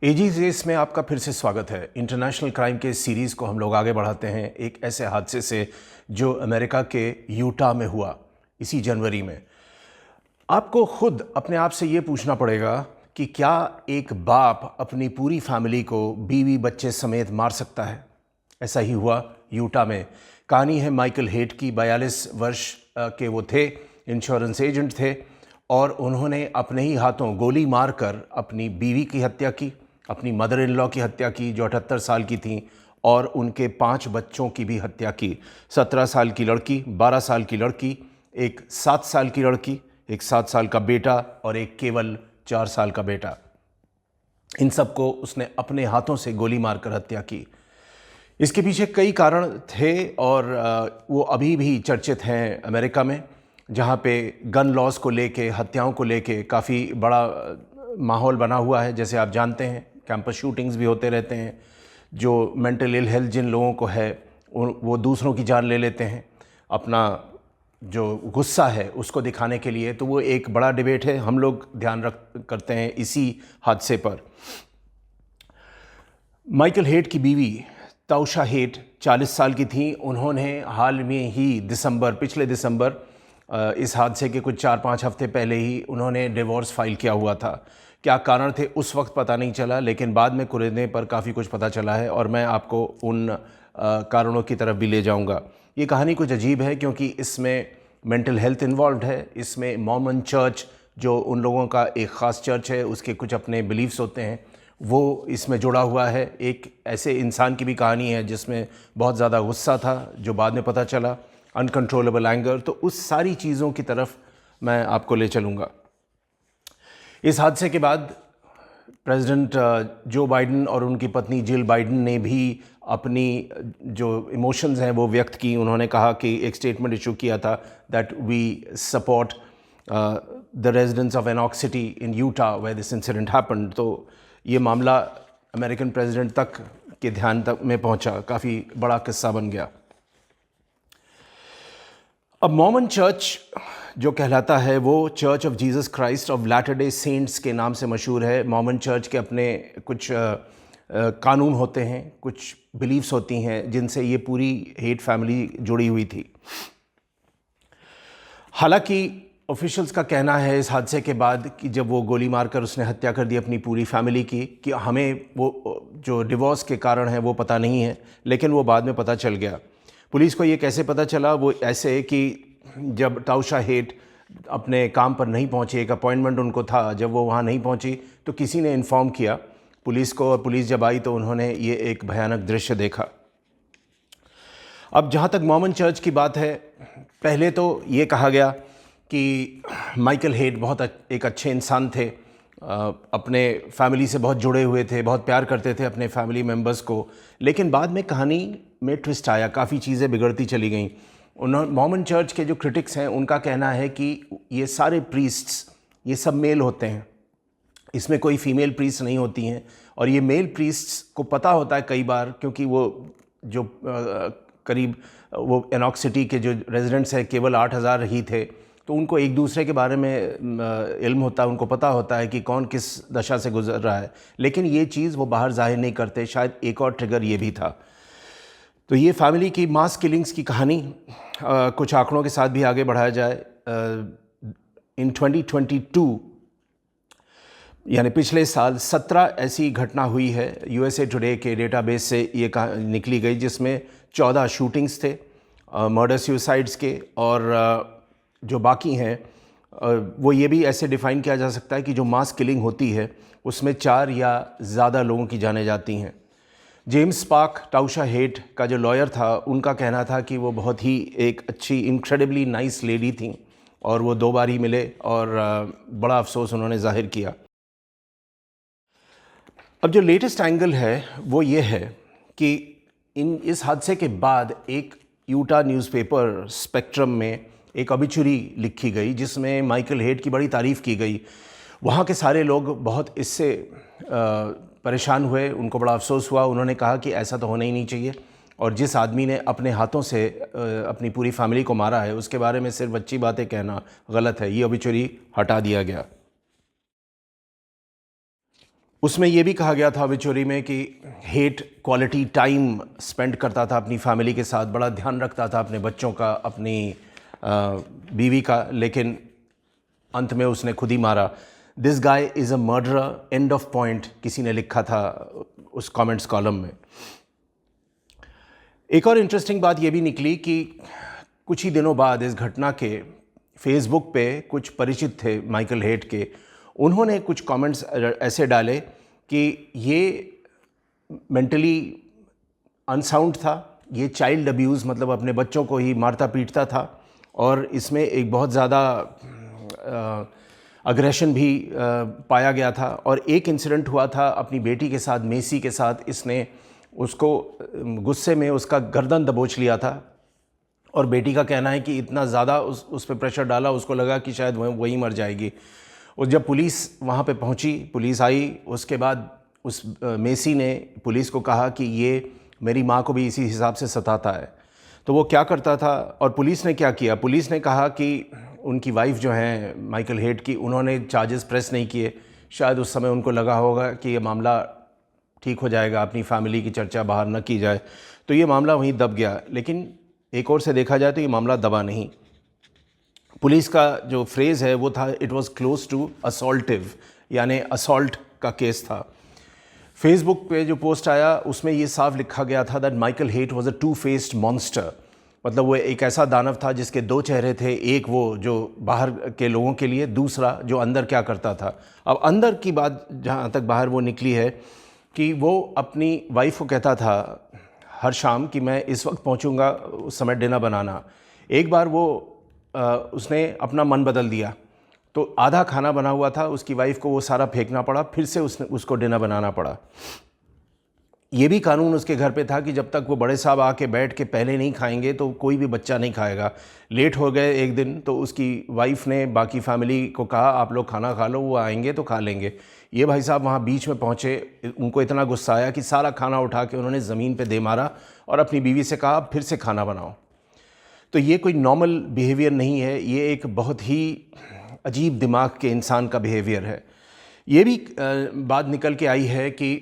एजीजेस में आपका फिर से स्वागत है। इंटरनेशनल क्राइम के सीरीज़ को हम लोग आगे बढ़ाते हैं एक ऐसे हादसे से जो अमेरिका के यूटा में हुआ इसी जनवरी में। आपको खुद अपने आप से ये पूछना पड़ेगा कि क्या एक बाप अपनी पूरी फैमिली को बीवी बच्चे समेत मार सकता है। ऐसा ही हुआ यूटा में। कहानी है माइकल हेट की। 42 वर्ष के वो थे, इंश्योरेंस एजेंट थे और उन्होंने अपने ही हाथों गोली मारकर अपनी बीवी की हत्या की, अपनी मदर इन लॉ की हत्या की जो 78 साल की थी और उनके 5 बच्चों की भी हत्या की। 17 साल की लड़की, 12 साल की लड़की, एक 7 साल की लड़की, एक 7 साल का बेटा और एक केवल 4 साल का बेटा। इन सबको उसने अपने हाथों से गोली मारकर हत्या की। इसके पीछे कई कारण थे और वो अभी भी चर्चित हैं अमेरिका में, जहाँ पे गन लॉज को लेके, हत्याओं को लेके काफ़ी बड़ा माहौल बना हुआ है। जैसे आप जानते हैं कैंपस शूटिंग्स भी होते रहते हैं। जो मेंटल इल हेल्थ जिन लोगों को है वो दूसरों की जान ले लेते हैं अपना जो गुस्सा है उसको दिखाने के लिए। तो वो एक बड़ा डिबेट है। हम लोग ध्यान करते हैं इसी हादसे पर। माइकल हेट की बीवी ताउशा हेट 40 साल की थी। उन्होंने हाल में ही पिछले दिसंबर इस हादसे के कुछ 4-5 हफ्ते पहले ही उन्होंने डिवोर्स फाइल किया हुआ था। क्या कारण थे उस वक्त पता नहीं चला, लेकिन बाद में कुरेदने पर काफ़ी कुछ पता चला है और मैं आपको उन कारणों की तरफ भी ले जाऊंगा। ये कहानी कुछ अजीब है क्योंकि इसमें मेंटल हेल्थ इन्वॉल्व है। इसमें मॉर्मन चर्च, जो उन लोगों का एक ख़ास चर्च है, उसके कुछ अपने बिलीफ्स होते हैं, वो इसमें जुड़ा हुआ है। एक ऐसे इंसान की भी कहानी है जिसमें बहुत ज़्यादा गुस्सा था जो बाद में पता चला, अनकंट्रोलेबल एंगर। तो उस सारी चीज़ों की तरफ मैं आपको ले चलूँगा। इस हादसे के बाद प्रेसिडेंट जो बाइडेन और उनकी पत्नी जिल बाइडेन ने भी अपनी जो इमोशंस हैं वो व्यक्त की। उन्होंने कहा कि एक स्टेटमेंट इशू किया था that we support the residents of Enoch city in Utah where this incident happened. तो ये मामला अमेरिकन प्रेसिडेंट तक के ध्यान तक में पहुंचा, काफ़ी बड़ा किस्सा बन गया। अब मॉर्मन चर्च जो कहलाता है वो Church of Jesus Christ of Latter Day Saints के नाम से मशहूर है। मॉर्मन चर्च के अपने कुछ कानून होते हैं, कुछ बिलीफ्स होती हैं जिनसे ये पूरी हेट फैमिली जुड़ी हुई थी। हालांकि ऑफिशियल्स का कहना है इस हादसे के बाद कि जब वो गोली मारकर उसने हत्या कर दी अपनी पूरी फैमिली की, कि हमें वो जो डिवोर्स के कारण है वो पता नहीं है, लेकिन वो बाद में पता चल गया। पुलिस को ये कैसे पता चला? वो ऐसे कि जब ताउशा हेट अपने काम पर नहीं पहुंची, एक अपॉइंटमेंट उनको था, जब वो वहाँ नहीं पहुंची तो किसी ने इन्फॉर्म किया पुलिस को और पुलिस जब आई तो उन्होंने ये एक भयानक दृश्य देखा। अब जहाँ तक मॉर्मन चर्च की बात है, पहले तो ये कहा गया कि माइकल हेट बहुत एक अच्छे इंसान थे, अपने फैमिली से बहुत जुड़े हुए थे, बहुत प्यार करते थे अपने फैमिली मेम्बर्स को। लेकिन बाद में कहानी में ट्विस्ट आया, काफ़ी चीज़ें बिगड़ती चली गईं। मॉर्मन चर्च के जो क्रिटिक्स हैं उनका कहना है कि ये सारे प्रीस्ट्स ये सब मेल होते हैं, इसमें कोई फीमेल प्रीस्ट नहीं होती हैं। और ये मेल प्रीस्ट्स को पता होता है कई बार, क्योंकि वो जो करीब वो एनॉक सिटी के जो रेजिडेंट्स हैं केवल 8,000 ही थे, तो उनको एक दूसरे के बारे में इल्म होता है, उनको पता होता है कि कौन किस दशा से गुजर रहा है। लेकिन ये चीज़ वो बाहर जाहिर नहीं करते। शायद एक और ट्रिगर ये भी था। तो ये फैमिली की मास किलिंग्स की कहानी कुछ आंकड़ों के साथ भी आगे बढ़ाया जाए। इन 2022 यानी पिछले साल 17 ऐसी घटना हुई है USA टुडे के डेटाबेस से ये निकली गई, जिसमें 14 शूटिंग्स थे, मर्डर सुसाइड्स के, और जो बाकी हैं वो ये भी ऐसे डिफ़ाइन किया जा सकता है कि जो मास किलिंग होती है उसमें 4 या ज़्यादा लोगों की जानें जाती हैं। जेम्स पार्क, ताउशा हेट का जो लॉयर था, उनका कहना था कि वो बहुत ही एक अच्छी इनक्रेडिबली नाइस लेडी थी और वो 2 बार ही मिले और बड़ा अफसोस उन्होंने जाहिर किया। अब जो लेटेस्ट एंगल है वो ये है कि इस हादसे के बाद एक यूटा न्यूज़पेपर स्पेक्ट्रम में एक ऑबिचुरी लिखी गई जिसमें माइकल हेट की बड़ी तारीफ़ की गई। वहाँ के सारे लोग बहुत इससे परेशान हुए, उनको बड़ा अफसोस हुआ। उन्होंने कहा कि ऐसा तो होना ही नहीं चाहिए, और जिस आदमी ने अपने हाथों से अपनी पूरी फैमिली को मारा है उसके बारे में सिर्फ अच्छी बातें कहना गलत है। ये ऑबिचुरी हटा दिया गया। उसमें ये भी कहा गया था ऑबिचुअरी में कि हेट क्वालिटी टाइम स्पेंड करता था अपनी फैमिली के साथ, बड़ा ध्यान रखता था अपने बच्चों का, अपनी बीवी का, लेकिन अंत में उसने खुद ही मारा। This guy is a murderer, end of point, किसी ने लिखा था उस कमेंट्स कॉलम में। एक और इंटरेस्टिंग बात ये भी निकली कि कुछ ही दिनों बाद इस घटना के फेसबुक पे कुछ परिचित थे माइकल हेट के, उन्होंने कुछ कमेंट्स ऐसे डाले कि ये मेंटली अनसाउंड था, ये चाइल्ड अब्यूज़, मतलब अपने बच्चों को ही मारता पीटता था, और इसमें एक बहुत ज़्यादा अग्रेशन भी पाया गया था। और एक इंसिडेंट हुआ था अपनी बेटी के साथ, मेसी के साथ, इसने उसको गुस्से में उसका गर्दन दबोच लिया था, और बेटी का कहना है कि इतना ज़्यादा उस पर प्रेशर डाला, उसको लगा कि शायद वही मर जाएगी। और जब पुलिस वहाँ पे पहुँची, पुलिस आई, उसके बाद उस मेसी ने पुलिस को कहा कि ये मेरी माँ को भी इसी हिसाब से सताता है। तो वो क्या करता था, और पुलिस ने क्या किया, पुलिस ने कहा कि उनकी वाइफ जो हैं माइकल हेट की, उन्होंने चार्जेस प्रेस नहीं किए। शायद उस समय उनको लगा होगा कि ये मामला ठीक हो जाएगा, अपनी फैमिली की चर्चा बाहर न की जाए, तो ये मामला वहीं दब गया। लेकिन एक और से देखा जाए तो ये मामला दबा नहीं। पुलिस का जो फ्रेज़ है वो था, इट वाज क्लोज टू असॉल्टिव, यानी असॉल्ट का केस था। फेसबुक पे जो पोस्ट आया उसमें ये साफ लिखा गया था that Michael hate was a two faced monster, मतलब वो एक ऐसा दानव था जिसके दो चेहरे थे, एक वो जो बाहर के लोगों के लिए, दूसरा जो अंदर क्या करता था। अब अंदर की बात जहाँ तक बाहर वो निकली है कि वो अपनी वाइफ को कहता था हर शाम कि मैं इस वक्त पहुँचूँगा, उस समय डिनर बनाना। एक बार वो उसने अपना मन बदल दिया, तो आधा खाना बना हुआ था, उसकी वाइफ को वो सारा फेंकना पड़ा, फिर से उसको डिनर बनाना पड़ा। ये भी कानून उसके घर पे था कि जब तक वो बड़े साहब आके बैठ के पहले नहीं खाएंगे तो कोई भी बच्चा नहीं खाएगा। लेट हो गए एक दिन तो उसकी वाइफ ने बाकी फैमिली को कहा आप लोग खाना खा लो, वो आएंगे तो खा लेंगे। ये भाई साहब वहाँ बीच में पहुँचे, उनको इतना गुस्सा आया कि सारा खाना उठा के उन्होंने ज़मीन पे दे मारा और अपनी बीवी से कहा फिर से खाना बनाओ। तो ये कोई नॉर्मल बिहेवियर नहीं है, ये एक बहुत ही अजीब दिमाग के इंसान का बिहेवियर है। ये भी बात निकल के आई है कि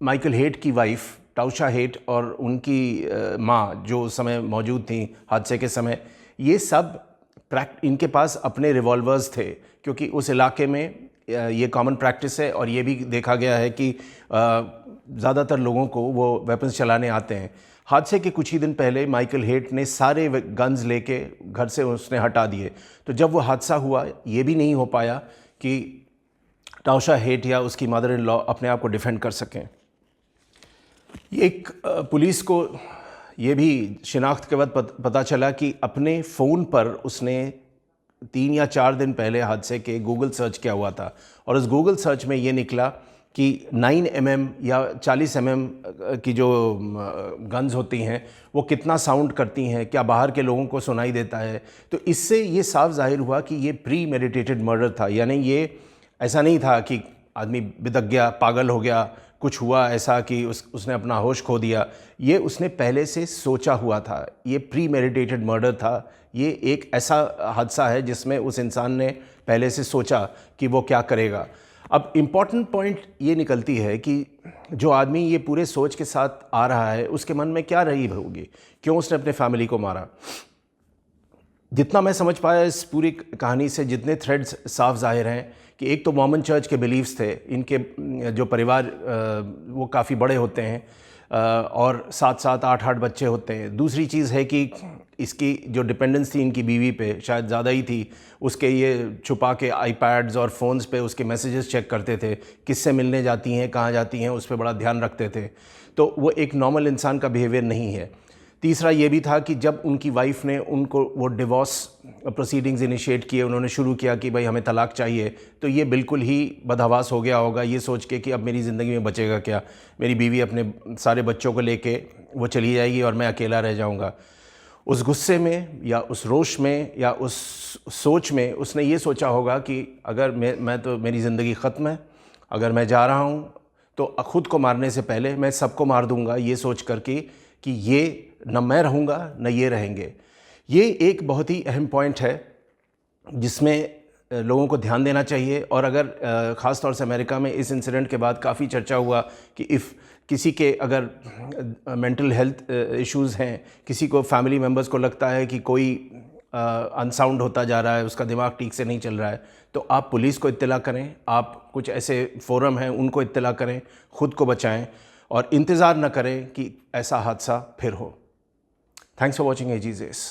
माइकल हेट की वाइफ टाउशा हेट और उनकी माँ जो उस समय मौजूद थी हादसे के समय, ये सब इनके पास अपने रिवॉल्वर्स थे, क्योंकि उस इलाके में ये कॉमन प्रैक्टिस है, और ये भी देखा गया है कि ज़्यादातर लोगों को वो वेपन्स चलाने आते हैं। हादसे के कुछ ही दिन पहले माइकल हेट ने सारे गन्स लेके घर से उसने हटा दिए। तो जब वो हादसा हुआ, ये भी नहीं हो पाया कि टाउशा हेट या उसकी मदर इन लॉ अपने आप को डिफेंड कर सकें। एक पुलिस को ये भी शिनाख्त के बाद पता चला कि अपने फ़ोन पर उसने 3 या 4 दिन पहले हादसे के गूगल सर्च किया हुआ था, और उस गूगल सर्च में ये निकला कि 9 mm या 40 mm की जो गन्स होती हैं वो कितना साउंड करती हैं, क्या बाहर के लोगों को सुनाई देता है। तो इससे ये साफ जाहिर हुआ कि ये प्री मेडिटेटेड मर्डर था, यानी ये ऐसा नहीं था कि आदमी बिदक गया, पागल हो गया, कुछ हुआ ऐसा कि उसने अपना होश खो दिया। ये उसने पहले से सोचा हुआ था, ये प्री मेडिटेटेड मर्डर था। ये एक ऐसा हादसा है जिसमें उस इंसान ने पहले से सोचा कि वो क्या करेगा। अब इम्पॉर्टेंट पॉइंट ये निकलती है कि जो आदमी ये पूरे सोच के साथ आ रहा है उसके मन में क्या रही होगी, क्यों उसने अपने फैमिली को मारा। जितना मैं समझ पाया इस पूरी कहानी से, जितने थ्रेड्स साफ जाहिर हैं कि एक तो मॉर्मन चर्च के बिलीव्स थे, इनके जो परिवार वो काफ़ी बड़े होते हैं और 7-7 8-8 बच्चे होते हैं। दूसरी चीज़ है कि इसकी जो डिपेंडेंस थी इनकी बीवी पे शायद ज़्यादा ही थी, उसके ये छुपा के आईपैड्स और फ़ोन्स पे उसके मैसेजेस चेक करते थे, किससे मिलने जाती हैं, कहाँ जाती हैं, उस पर बड़ा ध्यान रखते थे। तो वो एक नॉर्मल इंसान का बिहेवियर नहीं है। तीसरा ये भी था कि जब उनकी वाइफ ने उनको वो डिवोर्स प्रोसीडिंग्स इनिशिएट किए, उन्होंने शुरू किया कि भाई हमें तलाक चाहिए, तो ये बिल्कुल ही बदहवास हो गया होगा ये सोच के कि अब मेरी ज़िंदगी में बचेगा क्या, मेरी बीवी अपने सारे बच्चों को लेके वो चली जाएगी और मैं अकेला रह जाऊंगा। उस गुस्से में या उस रोष में या उस सोच में उसने ये सोचा होगा कि अगर मैं तो मेरी ज़िंदगी ख़त्म है, अगर मैं जा रहा हूँ तो ख़ुद को मारने से पहले मैं सबको मार दूँगा, ये सोच करके कि ये न मैं रहूँगा न ये रहेंगे। ये एक बहुत ही अहम पॉइंट है जिसमें लोगों को ध्यान देना चाहिए। और अगर ख़ास तौर से अमेरिका में इस इंसिडेंट के बाद काफ़ी चर्चा हुआ कि इफ़ किसी के अगर मेंटल हेल्थ इश्यूज़ हैं, किसी को फैमिली मेम्बर्स को लगता है कि कोई अनसाउंड होता जा रहा है, उसका दिमाग ठीक से नहीं चल रहा है, तो आप पुलिस को इत्तला करें, आप कुछ ऐसे फोरम हैं उनको इत्तला करें, ख़ुद को बचाएं और इंतज़ार न करें कि ऐसा हादसा फिर हो। Thanks for watching एजीजेस।